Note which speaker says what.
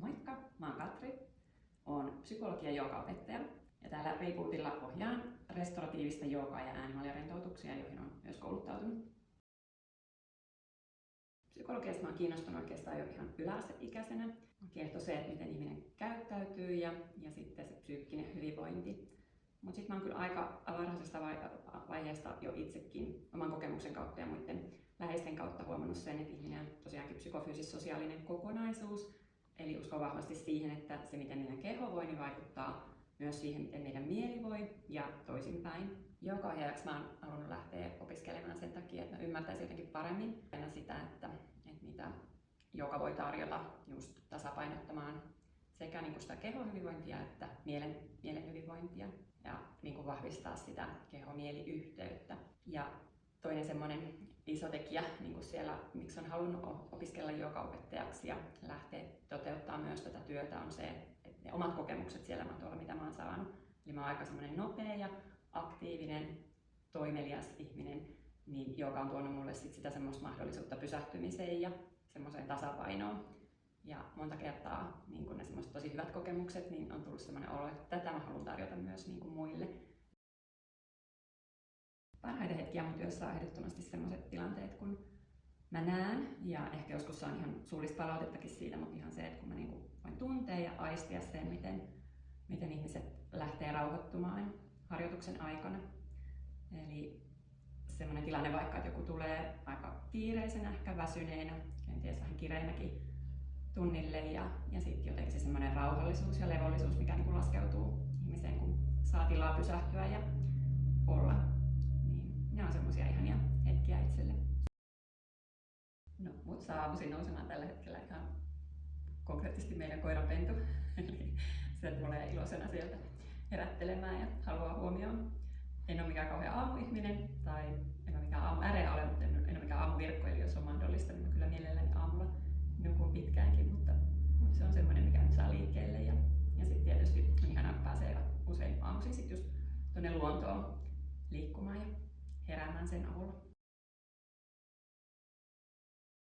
Speaker 1: Moikka, mä oon Katri, oon psykologi- ja joogaopettaja ja täällä Rebootilla ohjaan restoratiivista joogaa ja äänimaljarentoutuksia, joihin on myös kouluttautunut. Psykologiasta mä oon kiinnostunut oikeastaan jo ihan yläasteikäisenä. Mä kiehtoi se, että miten ihminen käyttäytyy ja sitten se psyykkinen hyvinvointi. Mutta sitten mä oon kyllä aika varhaisesta vaiheesta jo itsekin oman kokemuksen kautta ja muiden läheisten kautta huomannut sen, että ihminen on tosiaankin psykofyysis-sosiaalinen kokonaisuus. Eli uskon vahvasti siihen, että se miten meidän keho voi, niin vaikuttaa myös siihen, miten meidän mieli voi ja toisinpäin. Joogaohjaajaksi mä oon halunnut lähteä opiskelemaan sen takia, että mä ymmärtäisin jotenkin paremmin sitä, että mitä jooga voi tarjota just tasapainottamaan sekä niin kuin sitä kehon hyvinvointia että mielen hyvinvointia ja niin kuin vahvistaa sitä keho-mieli-yhteyttä. Ja toinen semmoinen iso tekijä niin kuin siellä, miksi on halunnut opiskella joogaopettajaksi ja lähteä toteuttaa myös tätä työtä, on se, että ne omat kokemukset siellä matolla, mitä mä oon saanut. Eli mä oon aika semmoinen nopea ja aktiivinen, toimelias ihminen, niin jooga on tuonut mulle sit sitä semmoista mahdollisuutta pysähtymiseen ja semmoiseen tasapainoon. Ja monta kertaa niin kun ne semmoiset tosi hyvät kokemukset, niin on tullut semmoinen olo, että tätä mä haluan tarjota myös niin kuin muille. Parhaita hetkiä mun työssä on ehdottomasti sellaiset tilanteet, kun mä näen, ja ehkä joskus saan ihan suullista palautettakin siitä, mutta ihan se, että kun mä niinku voin tuntea ja aistia sen, miten ihmiset lähtee rauhoittumaan harjoituksen aikana. Eli semmoinen tilanne vaikka, että joku tulee aika kiireisenä, ehkä väsyneenä, kenties vähän kireinäkin tunnille, ja sitten jotenkin se semmoinen rauhallisuus ja levollisuus, mikä niinku laskeutuu ihmiseen, kun saa tilaa pysähtyä ja olla. Ne on semmosia ihania hetkiä itselle. No, mut saa aamuisin nousemaan tällä hetkellä ihan konkreettisesti meidän koirapentu. Eli se tulee iloisena sieltä herättelemään ja haluaa huomioon. En ole mikään kauhean aamuihminen tai en ole mikään aamuäreä ole, mutta en ole mikään aamuvirkko, eli jos on mahdollista, niin mä kyllä mielelläni aamulla nukun pitkäänkin, mutta se on semmoinen, mikä nyt saa liikkeelle. Ja sitten tietysti on ihanaa, että pääsee usein aamuisin sit just tuonne luontoon liikkumaan ja heräämään sen avulla.